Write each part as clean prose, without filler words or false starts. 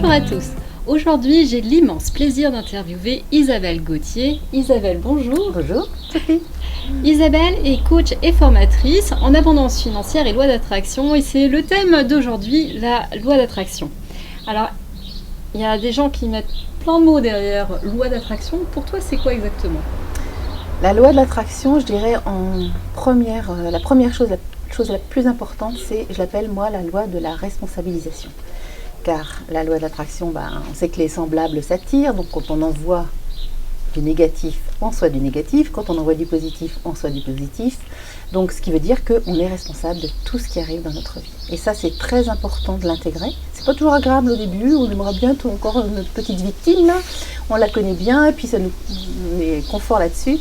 Bonjour à tous. Aujourd'hui, j'ai l'immense plaisir d'interviewer Isabelle Gauthier. Isabelle, bonjour. Bonjour, Sophie. Isabelle est coach et formatrice en abondance financière et loi d'attraction. Et c'est le thème d'aujourd'hui, la loi d'attraction. Alors, il y a des gens qui mettent plein de mots derrière loi d'attraction. Pour toi, c'est quoi exactement ? La loi de l'attraction, je dirais en première, la première chose, la chose la plus importante, c'est, je l'appelle moi, la loi de la responsabilisation. Car la loi de l'attraction, on sait que les semblables s'attirent, donc quand on envoie du négatif, on soit du négatif, quand on envoie du positif, on soit du positif. Donc ce qui veut dire qu'on est responsable de tout ce qui arrive dans notre vie. Et ça, c'est très important de l'intégrer. C'est pas toujours agréable au début, on aimerait bien encore notre petite victime là, on la connaît bien, et puis ça nous met confort là-dessus.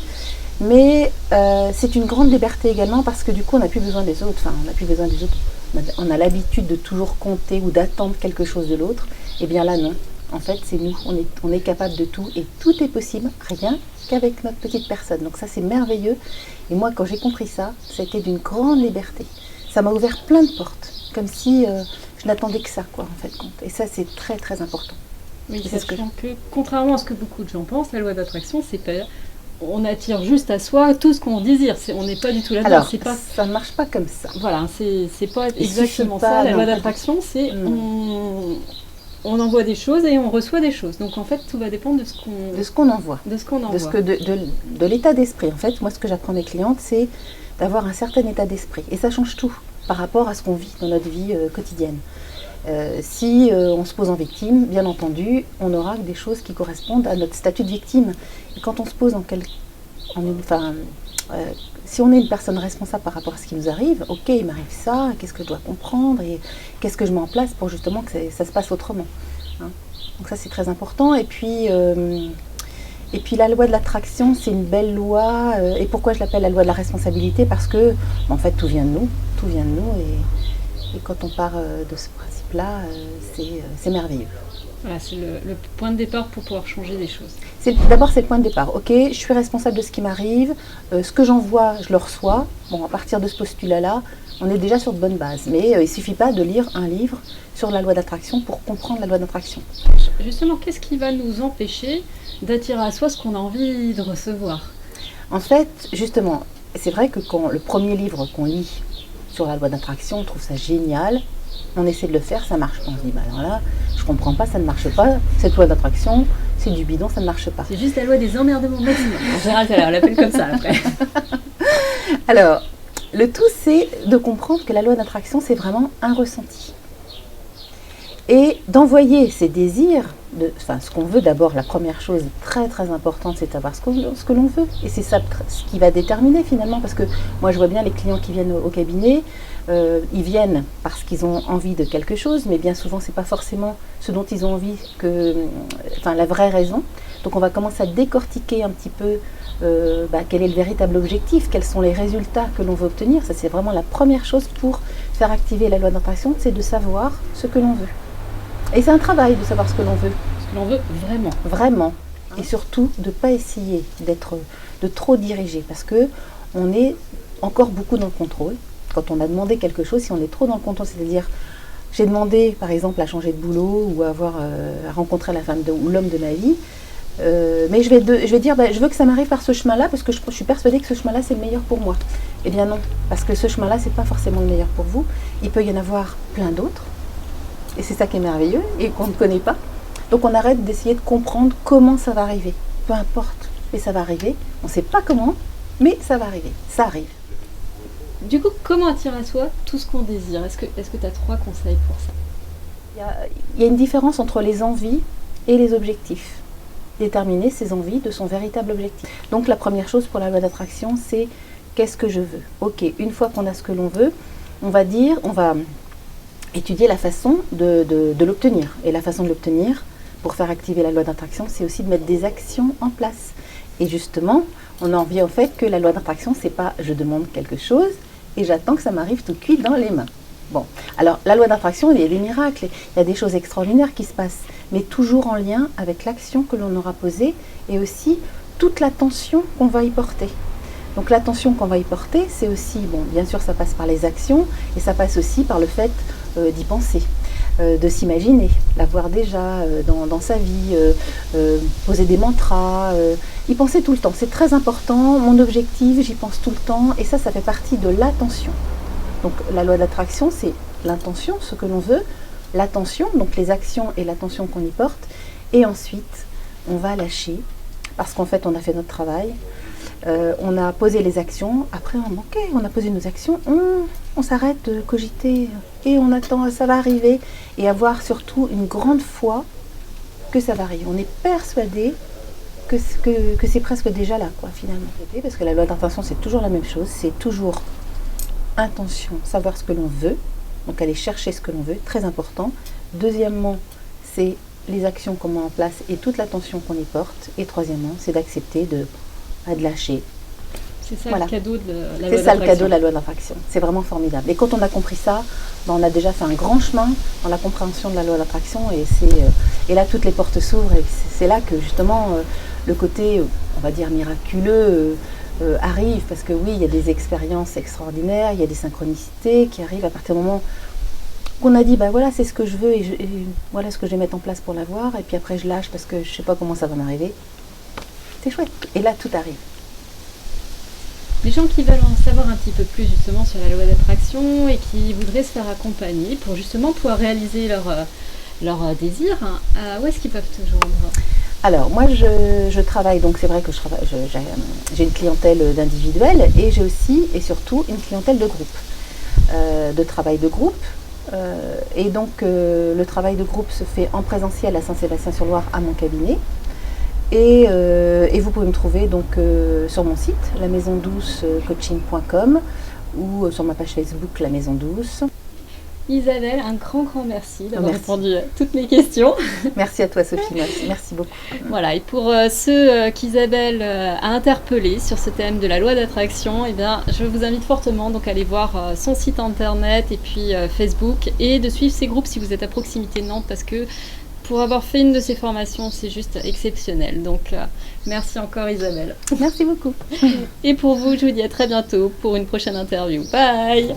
Mais c'est une grande liberté également parce que du coup on n'a plus besoin des autres, on a l'habitude de toujours compter ou d'attendre quelque chose de l'autre. Et bien là non, en fait c'est nous, on est capable de tout et tout est possible, rien qu'avec notre petite personne. Donc ça c'est merveilleux et moi quand j'ai compris ça, c'était d'une grande liberté. Ça m'a ouvert plein de portes, comme si je n'attendais que ça quoi en fait compte. Et ça c'est très très important. Oui, c'est que contrairement à ce que beaucoup de gens pensent, la loi d'attraction c'est pas... On attire juste à soi tout ce qu'on désire. On n'est pas du tout là-dedans. Alors, ça ne marche pas comme ça. Voilà, c'est pas exactement ça. La loi d'attraction, c'est on envoie des choses et on reçoit des choses. Donc en fait, tout va dépendre de ce qu'on envoie. De l'état d'esprit. En fait, moi, ce que j'apprends à mes clientes, c'est d'avoir un certain état d'esprit. Et ça change tout par rapport à ce qu'on vit dans notre vie quotidienne. Si on se pose en victime, bien entendu, on aura des choses qui correspondent à notre statut de victime. Et quand on se pose si on est une personne responsable par rapport à ce qui nous arrive, ok, il m'arrive ça, qu'est-ce que je dois comprendre et qu'est-ce que je mets en place pour justement que ça se passe autrement. Hein. Donc ça c'est très important. Et puis la loi de l'attraction, c'est une belle loi. Et pourquoi je l'appelle la loi de la responsabilité ? Parce que en fait tout vient de nous, et quand on part de ce principe-là, c'est merveilleux. Voilà, c'est le point de départ pour pouvoir changer des choses. D'abord, c'est le point de départ. Ok, je suis responsable de ce qui m'arrive. Ce que j'envoie, je le reçois. Bon, à partir de ce postulat-là, on est déjà sur de bonnes bases. Mais il ne suffit pas de lire un livre sur la loi d'attraction pour comprendre la loi d'attraction. Justement, qu'est-ce qui va nous empêcher d'attirer à soi ce qu'on a envie de recevoir ? En fait, justement, c'est vrai que quand le premier livre qu'on lit sur la loi d'attraction, on trouve ça génial. On essaie de le faire, ça marche pas. On se dit, alors là, je comprends pas, ça ne marche pas. Cette loi d'attraction, c'est du bidon, ça ne marche pas. C'est juste la loi des emmerdements maximum. En général, on l'appelle comme ça après. Alors, le tout, c'est de comprendre que la loi d'attraction, c'est vraiment un ressenti. Et d'envoyer ses désirs, ce qu'on veut d'abord, la première chose très très importante, c'est de savoir ce que l'on veut. Et c'est ça ce qui va déterminer finalement, parce que moi je vois bien les clients qui viennent au cabinet, ils viennent parce qu'ils ont envie de quelque chose, mais bien souvent c'est pas forcément ce dont ils ont envie la vraie raison. Donc on va commencer à décortiquer un petit peu quel est le véritable objectif, quels sont les résultats que l'on veut obtenir. Ça c'est vraiment la première chose pour faire activer la loi d'attraction, c'est de savoir ce que l'on veut. Et c'est un travail de savoir ce que l'on veut. Ce que l'on veut vraiment. Vraiment. Et surtout de ne pas essayer de trop diriger. Parce qu'on est encore beaucoup dans le contrôle. Quand on a demandé quelque chose, si on est trop dans le contrôle, c'est-à-dire j'ai demandé par exemple à changer de boulot ou à rencontrer la femme ou l'homme de ma vie, mais je vais dire je veux que ça m'arrive par ce chemin-là parce que je suis persuadée que ce chemin-là c'est le meilleur pour moi. Eh bien non, parce que ce chemin-là c'est pas forcément le meilleur pour vous. Il peut y en avoir plein d'autres. Et c'est ça qui est merveilleux et qu'on ne connaît pas. Donc on arrête d'essayer de comprendre comment ça va arriver. Peu importe, mais ça va arriver. On ne sait pas comment, mais ça va arriver. Ça arrive. Du coup, comment attirer à soi tout ce qu'on désire ? Est-ce que tu as 3 conseils pour ça ? Il y a une différence entre les envies et les objectifs. Déterminer ses envies de son véritable objectif. Donc la première chose pour la loi d'attraction, c'est qu'est-ce que je veux ? Ok, une fois qu'on a ce que l'on veut, on va étudier la façon de l'obtenir. Et la façon de l'obtenir, pour faire activer la loi d'attraction, c'est aussi de mettre des actions en place. Et justement, on en vient au fait que la loi d'attraction, c'est pas je demande quelque chose et j'attends que ça m'arrive tout cuit dans les mains. Bon, alors la loi d'attraction, il y a des miracles, il y a des choses extraordinaires qui se passent, mais toujours en lien avec l'action que l'on aura posée et aussi toute l'attention qu'on va y porter. Donc l'attention qu'on va y porter, c'est aussi, bien sûr ça passe par les actions et ça passe aussi par le fait d'y penser. de s'imaginer, l'avoir déjà dans sa vie, poser des mantras, y penser tout le temps. C'est très important, mon objectif, j'y pense tout le temps, et ça fait partie de l'attention. Donc la loi de l'attraction, c'est l'intention, ce que l'on veut, l'attention, donc les actions et l'attention qu'on y porte, et ensuite on va lâcher, parce qu'en fait on a fait notre travail, on a posé les actions, après on a posé nos actions, on s'arrête de cogiter et on attend, ça va arriver, et avoir surtout une grande foi que ça va arriver. On est persuadé que c'est presque déjà là, quoi, finalement. Parce que la loi d'intention, c'est toujours la même chose, c'est toujours intention, savoir ce que l'on veut, donc aller chercher ce que l'on veut, très important. Deuxièmement, c'est les actions qu'on met en place et toute l'attention qu'on y porte. Et troisièmement, c'est d'accepter de lâcher. C'est ça, voilà, le cadeau de la loi d'attraction. C'est ça le cadeau de la loi d'attraction. C'est vraiment formidable. Et quand on a compris ça, on a déjà fait un grand chemin dans la compréhension de la loi d'attraction. Et là, toutes les portes s'ouvrent. Et c'est là que justement, le côté, on va dire, miraculeux arrive. Parce que oui, il y a des expériences extraordinaires, il y a des synchronicités qui arrivent à partir du moment qu'on a dit, bah voilà, c'est ce que je veux et voilà ce que je vais mettre en place pour l'avoir. Et puis après, je lâche parce que je ne sais pas comment ça va m'arriver. C'est chouette. Et là, tout arrive. Les gens qui veulent en savoir un petit peu plus justement sur la loi d'attraction et qui voudraient se faire accompagner pour justement pouvoir réaliser leur désir, où est-ce qu'ils peuvent te joindre ? Alors, moi, je travaille, donc c'est vrai que j'ai une clientèle d'individuels et j'ai aussi et surtout une clientèle de groupe, de travail de groupe. Et donc, le travail de groupe se fait en présentiel à Saint-Sébastien-sur-Loire à mon cabinet. Et vous pouvez me trouver donc sur mon site, lamaisondoucecoaching.com ou sur ma page Facebook, La Maison Douce. Isabelle, un grand merci d'avoir répondu à toutes mes questions. Merci à toi Sophie, merci beaucoup. Voilà, et pour ceux qu'Isabelle a interpellés sur ce thème de la loi d'attraction, eh bien, je vous invite fortement donc à aller voir son site internet et puis Facebook et de suivre ses groupes si vous êtes à proximité de Nantes parce que pour avoir fait une de ces formations, c'est juste exceptionnel. Donc, merci encore Isabelle. Merci beaucoup. Et pour vous, je vous dis à très bientôt pour une prochaine interview. Bye!